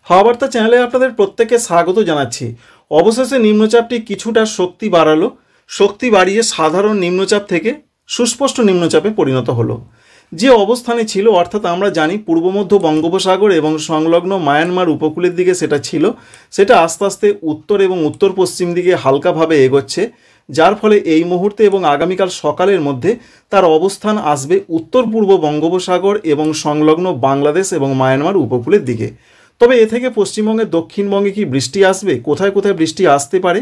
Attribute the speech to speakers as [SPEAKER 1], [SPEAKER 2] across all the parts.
[SPEAKER 1] হাওয়া বার্তা চ্যানেলে আপনাদের প্রত্যেককে স্বাগত জানাচ্ছি। অবশেষে নিম্নচাপটি কিছুটা শক্তি বাড়ালো, শক্তি বাড়িয়ে সাধারণ নিম্নচাপ থেকে সুস্পষ্ট নিম্নচাপে পরিণত হলো। যে অবস্থানে ছিল, অর্থাৎ আমরা জানি পূর্ব মধ্য বঙ্গোপসাগর এবং সংলগ্ন মায়ানমার উপকূলের দিকে সেটা ছিল, সেটা আস্তে আস্তে উত্তর এবং উত্তর পশ্চিম দিকে হালকাভাবে এগোচ্ছে, যার ফলে এই মুহূর্তে এবং আগামীকাল সকালের মধ্যে তার অবস্থান আসবে উত্তর পূর্ব বঙ্গোপসাগর এবং সংলগ্ন বাংলাদেশ এবং মায়ানমার উপকূলের দিকে। তবে এ থেকে পশ্চিমবঙ্গের দক্ষিণবঙ্গে কি বৃষ্টি আসবে, কোথায় কোথায় বৃষ্টি আসতে পারে,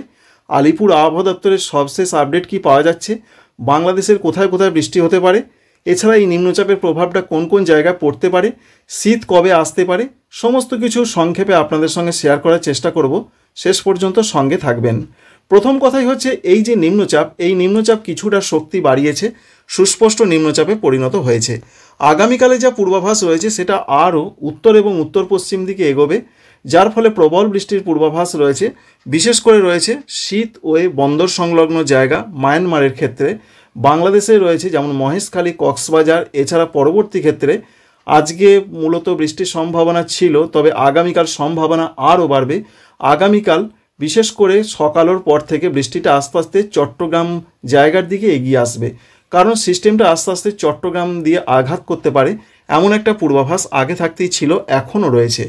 [SPEAKER 1] আলিপুর আবহাওয়া দপ্তরের সবশেষ আপডেট কি পাওয়া যাচ্ছে, বাংলাদেশের কোথায় কোথায় বৃষ্টি হতে পারে, এছাড়া এই নিম্নচাপের প্রভাবটা কোন কোন জায়গায় পড়তে পারে, শীত কবে আসতে পারে, সমস্ত কিছু সংক্ষেপে আপনাদের সঙ্গে শেয়ার করার চেষ্টা করব। শেষ পর্যন্ত সঙ্গে থাকবেন। প্রথম কথাই হচ্ছে, এই যে নিম্নচাপ, এই নিম্নচাপ কিছুটা শক্তি বাড়িয়েছে, সুস্পষ্ট নিম্নচাপে পরিণত হয়েছে। আগামীকালে যা পূর্বাভাস রয়েছে সেটা আরও উত্তর এবং উত্তর পশ্চিম দিকে এগোবে, যার ফলে প্রবল বৃষ্টির পূর্বাভাস রয়েছে। বিশেষ করে রয়েছে শীত ওয়ে বন্দর সংলগ্ন জায়গা মায়ানমারের ক্ষেত্রে, বাংলাদেশে রয়েছে যেমন মহেশখালী, কক্সবাজার, এছাড়া পরবর্তী ক্ষেত্রে আজকে মূলত বৃষ্টির সম্ভাবনা ছিল, তবে আগামীকাল সম্ভাবনা আরও বাড়বে। আগামীকাল বিশেষ করে সকালের পর থেকে বৃষ্টিটা আস্তে আস্তে চট্টগ্রাম জায়গার দিকে এগিয়ে আসবে, কারণ সিস্টেমটা আস্তে আস্তে চট্টগ্রাম দিয়ে আঘাত করতে পারে এমন একটা পূর্বাভাস আগে থাকতেই ছিল, এখনও রয়েছে,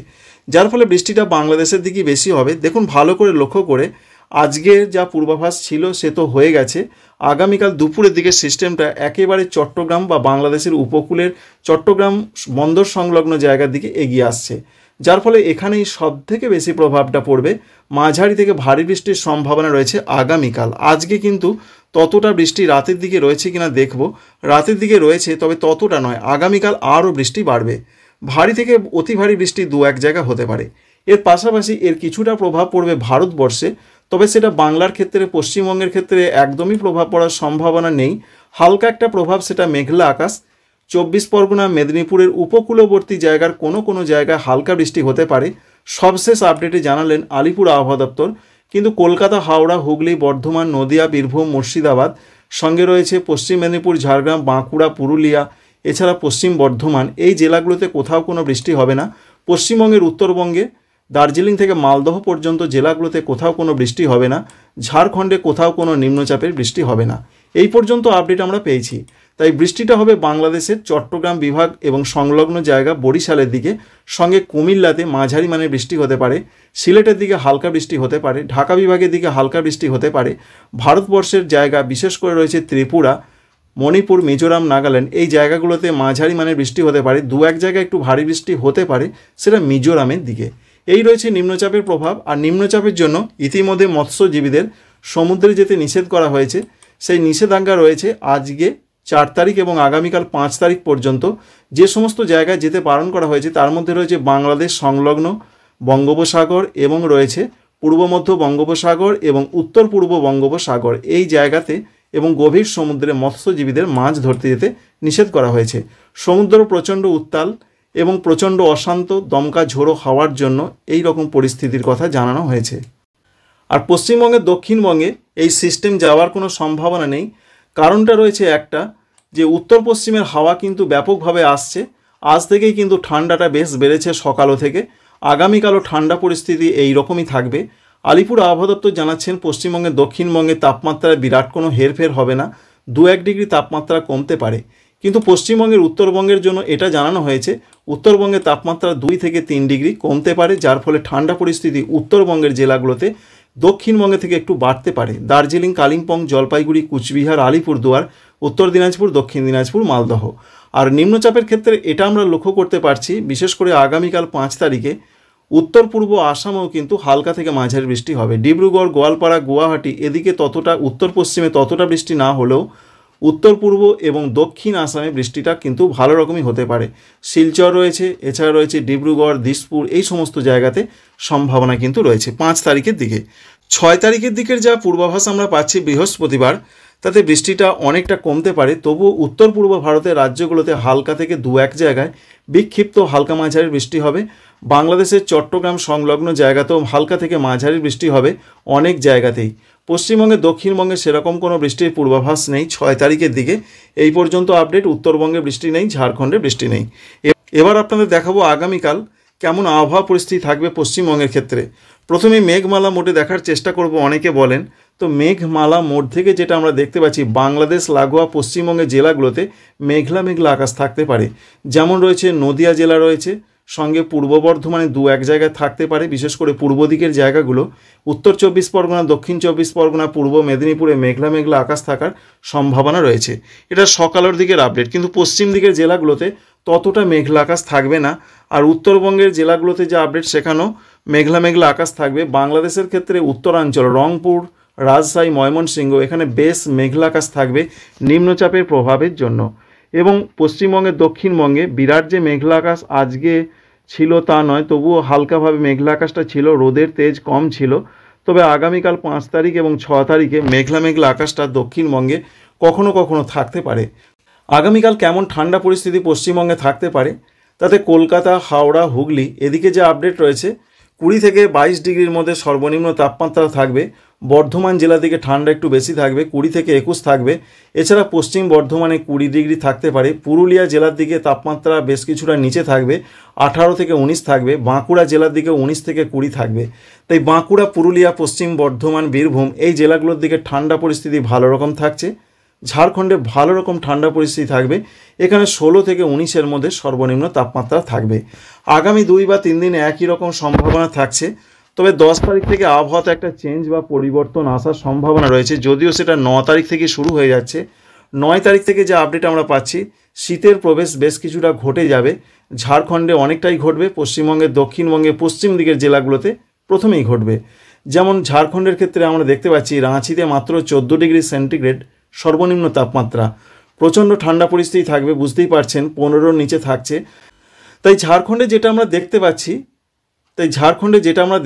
[SPEAKER 1] যার ফলে বৃষ্টিটা বাংলাদেশের দিকে বেশি হবে। দেখুন ভালো করে লক্ষ্য করে, আজকে যা পূর্বাভাস ছিল সে তো হয়ে গেছে। আগামীকাল দুপুরের দিকে সিস্টেমটা একেবারে চট্টগ্রাম বা বাংলাদেশের উপকূলের চট্টগ্রাম বন্দর সংলগ্ন জায়গার দিকে এগিয়ে আসছে, যার ফলে এখানেই সবথেকে বেশি প্রভাবটা পড়বে। মাঝারি থেকে ভারী বৃষ্টির সম্ভাবনা রয়েছে আগামীকাল। আজকে কিন্তু ততটা বৃষ্টি রাতের দিকে রয়েছে কিনা দেখব, রাতের দিকে রয়েছে, তবে ততটা নয়। আগামীকাল আরও বৃষ্টি বাড়বে, ভারী থেকে অতি ভারী বৃষ্টি দু এক জায়গা হতে পারে। এর পাশাপাশি এর কিছুটা প্রভাব পড়বে ভারতবর্ষে, তবে সেটা বাংলার ক্ষেত্রে, পশ্চিমবঙ্গের ক্ষেত্রে একদমই প্রভাব পড়ার সম্ভাবনা নেই। হালকা একটা প্রভাব, সেটা মেঘলা আকাশ। 24 পরগনা, মেদিনীপুরের উপকূলবর্তী জায়গার কোনো কোনো জায়গায় হালকা বৃষ্টি হতে পারে, সবশেষ আপডেটে জানালেন আলিপুর আবহাওয়া দপ্তর। কিন্তু কলকাতা, হাওড়া, হুগলি, বর্ধমান, নদিয়া, বীরভূম, মুর্শিদাবাদ, সঙ্গে রয়েছে পশ্চিম মেদিনীপুর, ঝাড়গ্রাম, বাঁকুড়া, পুরুলিয়া, এছাড়া পশ্চিম বর্ধমান, এই জেলাগুলোতে কোথাও কোনো বৃষ্টি হবে না। পশ্চিমবঙ্গের উত্তরবঙ্গে দার্জিলিং থেকে মালদহ পর্যন্ত জেলাগুলোতে কোথাও কোনো বৃষ্টি হবে না। ঝাড়খণ্ডে কোথাও কোনো নিম্নচাপের বৃষ্টি হবে না। এই পর্যন্ত আপডেট আমরা পেয়েছি। তাই বৃষ্টিটা হবে বাংলাদেশের চট্টগ্রাম বিভাগ এবং সংলগ্ন জায়গা বরিশালের দিকে, সঙ্গে কুমিল্লাতে মাঝারি মানের বৃষ্টি হতে পারে, সিলেটের দিকে হালকা বৃষ্টি হতে পারে, ঢাকা বিভাগের দিকে হালকা বৃষ্টি হতে পারে। ভারতবর্ষের জায়গা বিশেষ করে রয়েছে ত্রিপুরা, মণিপুর, মিজোরাম, নাগাল্যান্ড, এই জায়গাগুলোতে মাঝারি মানের বৃষ্টি হতে পারে। দু এক জায়গায় একটু ভারী বৃষ্টি হতে পারে, সেটা মিজোরামের দিকে। এই রয়েছে নিম্নচাপের প্রভাব। আর নিম্নচাপের জন্য ইতিমধ্যে মৎস্যজীবীদের সমুদ্রে যেতে নিষেধ করা হয়েছে। সেই নিষেধাজ্ঞা রয়েছে আজকে 4 তারিখ এবং আগামীকাল 5 তারিখ পর্যন্ত। যে সমস্ত জায়গায় যেতে বারণ করা হয়েছে তার মধ্যে রয়েছে বাংলাদেশ সংলগ্ন বঙ্গোপসাগর এবং রয়েছে পূর্ব মধ্য বঙ্গোপসাগর এবং উত্তর পূর্ব বঙ্গোপসাগর, এই জায়গাতে এবং গভীর সমুদ্রে মৎস্যজীবীদের মাছ ধরতে যেতে নিষেধ করা হয়েছে। সমুদ্র প্রচণ্ড উত্তাল এবং প্রচণ্ড অশান্ত, দমকা ঝোড়ো হাওয়ার জন্য এই রকম পরিস্থিতির কথা জানানো হয়েছে। আর পশ্চিমবঙ্গের দক্ষিণবঙ্গে এই সিস্টেম যাওয়ার কোনো সম্ভাবনা নেই। কারণটা রয়েছে একটা, যে উত্তর পশ্চিমের হাওয়া কিন্তু ব্যাপকভাবে আসছে। আজ থেকেই কিন্তু ঠান্ডাটা বেশ বেড়েছে সকালও থেকে। আগামীকালও ঠান্ডা পরিস্থিতি এই রকমই থাকবে। আলিপুর আবহাওয়া দপ্তর জানাচ্ছেন পশ্চিমবঙ্গের দক্ষিণবঙ্গের তাপমাত্রায় বিরাট কোনো হেরফের হবে না, 2-1 ডিগ্রি তাপমাত্রা কমতে পারে। কিন্তু পশ্চিমবঙ্গের উত্তরবঙ্গের জন্য এটা জানানো হয়েছে উত্তরবঙ্গের তাপমাত্রা 2 থেকে 3 ডিগ্রি কমতে পারে, যার ফলে ঠান্ডা পরিস্থিতি উত্তরবঙ্গের জেলাগুলোতে দক্ষিণবঙ্গে থেকে একটু বাড়তে পারে। দার্জিলিং, কালিম্পং, জলপাইগুড়ি, কুচবিহার, আলিপুরদুয়ার, উত্তর দিনাজপুর, দক্ষিণ দিনাজপুর, মালদহ। আর নিম্নচাপের ক্ষেত্রে এটা আমরা লক্ষ্য করতে পারছি, বিশেষ করে আগামীকাল 5 তারিখে উত্তর পূর্ব আসামেও কিন্তু হালকা থেকে মাঝারি বৃষ্টি হবে। ডিব্রুগড়, গোয়ালপাড়া, গুয়াহাটি, এদিকে ততটা, উত্তর পশ্চিমে ততটা বৃষ্টি না হলেও উত্তর পূর্ব এবং দক্ষিণ আসামে বৃষ্টিটা কিন্তু ভালো রকমই হতে পারে। শিলচর রয়েছে, এছাড়া রয়েছে ডিব্রুগড়, দিসপুর, এই সমস্ত জায়গাতে সম্ভাবনা কিন্তু রয়েছে 5 তারিখের দিকে। 6 তারিখের দিকের যা পূর্বাভাস আমরা পাচ্ছি বৃহস্পতিবার, তাতে বৃষ্টিটা অনেকটা কমতে পারে। তবুও উত্তর পূর্ব ভারতের রাজ্যগুলোতে হালকা থেকে 2-1 জায়গায় বিক্ষিপ্ত হালকা মাঝারি বৃষ্টি হবে। বাংলাদেশের চট্টগ্রাম সংলগ্ন জায়গাতেও হালকা থেকে মাঝারি বৃষ্টি হবে অনেক জায়গাতেই। পশ্চিমবঙ্গে, দক্ষিণবঙ্গে সেরকম কোনো বৃষ্টির পূর্বাভাস নেই 6 তারিখের দিকে। এই পর্যন্ত আপডেট। উত্তরবঙ্গে বৃষ্টি নেই, ঝাড়খণ্ডে বৃষ্টি নেই। এবার আপনাদের দেখাবো আগামীকাল কেমন আবহাওয়া পরিস্থিতি থাকবে পশ্চিমবঙ্গের ক্ষেত্রে। প্রথমে মেঘমালা মোডে দেখার চেষ্টা করব, অনেকে বলেন। তো মেঘমালা মোড থেকে যেটা আমরা দেখতে পাচ্ছি, বাংলাদেশ লাগোয়া পশ্চিমবঙ্গের জেলাগুলোতে মেঘলা মেঘলা আকাশ থাকতে পারে। যেমন রয়েছে নদিয়া জেলা রয়েছে, সঙ্গে পূর্ব বর্ধমানে দু এক জায়গায় থাকতে পারে, বিশেষ করে পূর্ব দিকের জায়গাগুলো। উত্তর 24 পরগনা, দক্ষিণ 24 পরগনা, পূর্ব মেদিনীপুরে মেঘলা মেঘলা আকাশ থাকার সম্ভাবনা রয়েছে। এটা সকালের দিকের আপডেট, কিন্তু পশ্চিম দিকের জেলাগুলোতে ততটা মেঘলা আকাশ থাকবে না। আর উত্তরবঙ্গের জেলাগুলোতে যে আপডেট, সেখানেও মেঘলা মেঘলা আকাশ থাকবে। বাংলাদেশের ক্ষেত্রে উত্তরাঞ্চল, রংপুর, রাজশাহী, ময়মনসিংহ, এখানে বেশ মেঘলা আকাশ থাকবে নিম্নচাপের প্রভাবের জন্য। এবং পশ্চিমবঙ্গের দক্ষিণবঙ্গে বিরাট যে মেঘলা আকাশ আজকে ছিল তা নয়, তবুও হালকাভাবে মেঘলা আকাশটা ছিল, রোদের তেজ কম ছিল। তবে আগামীকাল 5 তারিখ এবং 6 তারিখে মেঘলা মেঘলা আকাশটা দক্ষিণবঙ্গে কখনো কখনো থাকতে পারে। আগামীকাল কেমন ঠান্ডা পরিস্থিতি পশ্চিমবঙ্গে থাকতে পারে, তাতে কলকাতা, হাওড়া, হুগলি এদিকে যে আপডেট রয়েছে, 20 থেকে 22 ডিগ্রির মধ্যে সর্বনিম্ন তাপমাত্রা থাকবে। বর্ধমান জেলা দিকে ঠান্ডা একটু বেশি থাকবে, 20 থেকে 21 থাকবে। এছাড়া পশ্চিম বর্ধমানে 20 ডিগ্রি থাকতে পারে। পুরুলিয়া জেলার দিকে তাপমাত্রা বেশ কিছুটা নিচে থাকবে, 18 থেকে 19 থাকবে। বাঁকুড়া জেলার দিকে 19 থেকে 20 থাকবে। তাই বাঁকুড়া, পুরুলিয়া, পশ্চিম বর্ধমান, বীরভূম এই জেলাগুলোর দিকে ঠান্ডা পরিস্থিতি ভালো রকম থাকছে। ঝাড়খণ্ডে ভালো রকম ঠান্ডা পরিস্থিতি থাকবে, এখানে 16 থেকে 19-এর মধ্যে সর্বনিম্ন তাপমাত্রা থাকবে। আগামী 2 বা 3 দিন একই রকম সম্ভাবনা থাকছে। তবে 10 তারিখ থেকে আবহাওয়াতে একটা চেঞ্জ বা পরিবর্তন আসার সম্ভাবনা রয়েছে, যদিও সেটা 9 তারিখ থেকে শুরু হয়ে যাচ্ছে। 9 তারিখ থেকে যে আপডেট আমরা পাচ্ছি, শীতের প্রবেশ বেশ কিছুটা ঘটে যাবে। ঝাড়খণ্ডে অনেকটাই ঘটবে, পশ্চিমবঙ্গের দক্ষিণবঙ্গে পশ্চিম দিকের জেলাগুলোতে প্রথমেই ঘটবে। যেমন ঝাড়খণ্ডের ক্ষেত্রে আমরা দেখতে পাচ্ছি রাঁচিতে মাত্র 14 ডিগ্রি সেন্টিগ্রেড সর্বনিম্ন তাপমাত্রা। প্রচণ্ড ঠান্ডা পরিস্থিতি থাকবে, বুঝতেই পারছেন, 15-র নিচে থাকছে। তাই ঝাড়খণ্ডে যেটা আমরা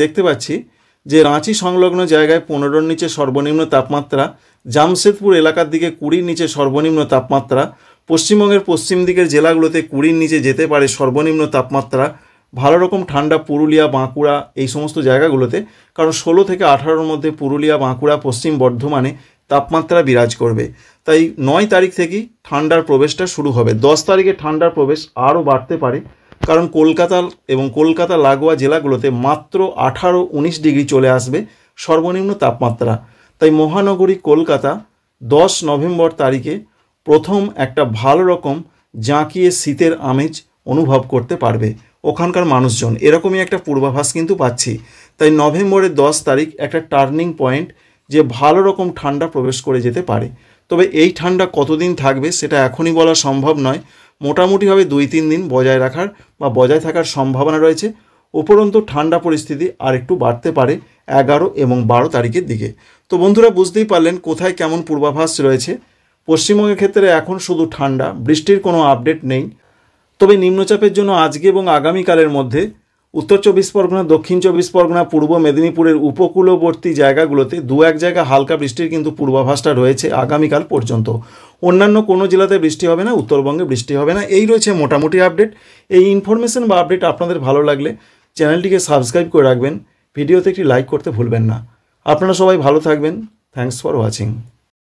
[SPEAKER 1] দেখতে পাচ্ছি যে রাঁচি সংলগ্ন জায়গায় 15-র নিচে সর্বনিম্ন তাপমাত্রা, জামশেদপুর এলাকার দিকে 20-র নিচে সর্বনিম্ন তাপমাত্রা, পশ্চিমবঙ্গের পশ্চিম দিকের জেলাগুলোতে 20-র নিচে যেতে পারে সর্বনিম্ন তাপমাত্রা। ভালো রকম ঠান্ডা পুরুলিয়া, বাঁকুড়া এই সমস্ত জায়গাগুলোতে, কারণ 16 থেকে 18-র মধ্যে পুরুলিয়া, বাঁকুড়া, পশ্চিম বর্ধমানে তাপমাত্রা বিরাজ করবে। তাই 9 তারিখ থেকেই ঠান্ডার প্রবেশটা শুরু হবে। 10 তারিখে ঠান্ডার প্রবেশ আরও বাড়তে পারে, কারণ কলকাতা লাগোয়া জেলাগুলোতে মাত্র 18-19 ডিগ্রি চলে আসবে সর্বনিম্ন তাপমাত্রা। তাই মহানগরী কলকাতা 10 নভেম্বর তারিখে প্রথম একটা ভালো রকম জাঁকিয়ে শীতের আমেজ অনুভব করতে পারবে ওখানকার মানুষজন, এরকমই একটা পূর্বাভাস কিন্তু পাচ্ছি। তাই নভেম্বরের 10 তারিখ একটা টার্নিং পয়েন্ট, যে ভালো রকম ঠান্ডা প্রবেশ করে যেতে পারে। তবে এই ঠান্ডা কতদিন থাকবে সেটা এখনই বলা সম্ভব নয়। মোটামুটিভাবে 2-3 দিন বজায় থাকার সম্ভাবনা রয়েছে। উপরন্তু ঠান্ডা পরিস্থিতি আর একটু বাড়তে পারে 11 এবং 12 তারিখের দিকে। তো বন্ধুরা, বুঝতেই পারলেন কোথায় কেমন পূর্বাভাস রয়েছে। পশ্চিমবঙ্গের ক্ষেত্রে এখন শুধু ঠান্ডা, বৃষ্টির কোনো আপডেট নেই। তবে নিম্নচাপের জন্য আজকে এবং আগামীকালের মধ্যে উত্তর 24 পরগনা, দক্ষিণ 24 পরগনা, পূর্ব মেদিনীপুরের উপকূলবর্তী জায়গাগুলোতে 2-1 জায়গা হালকা বৃষ্টির কিন্তু পূর্বাভাসটা রয়েছে আগামীকাল পর্যন্ত। অন্যান্য কোনো জেলাতে বৃষ্টি হবে না, উত্তরবঙ্গে বৃষ্টি হবে না। এই রয়েছে মোটামুটি আপডেট। এই ইনফরমেশন বা আপডেট আপনাদের ভালো লাগলে চ্যানেলটিকে সাবস্ক্রাইব করে রাখবেন, ভিডিওতে একটি লাইক করতে ভুলবেন না। আপনারা সবাই ভালো থাকবেন। Thanks for watching.